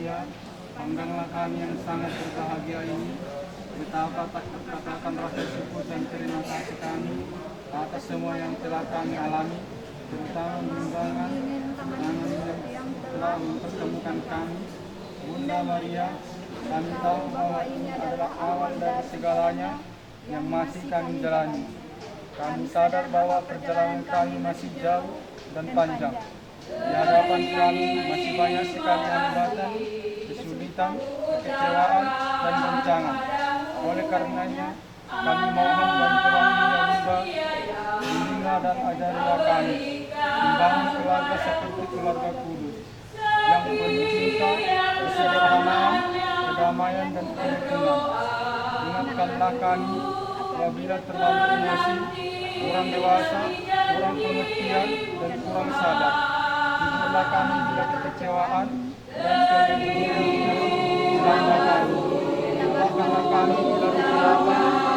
Maria, pandanglah kami yang sangat berbahagia ini, betapa tak terkatakan rasa syukur dan terima kasih kami atas semua yang telah kami alami, terutama perjuangan yang telah mempertemukan kami. Bunda Maria, kami tahu bahwa ini adalah awal dari segalanya yang masih kami jalani. Kami sadar bahwa perjalanan kami masih jauh dan panjang. Di hadapan kami masih banyak sekali hambatan, kesulitan, kekecewaan, dan goncangan. Oleh karenanya, kami mohon bantuan Bunda, bimbinglah dan ajarilah kami membangun keluarga seperti keluarga kudus, yang penuh cinta, kesederhanaan, kedamaian, dan kerukunan. Ingatkanlah kami apabila terlalu emosi, kurang dewasa, kurang pengertian, dan kurang sadar. Hiburlah kami bila kekecewaan dan kegelisahan melanda kami. Doakanlah kami bila kehilangan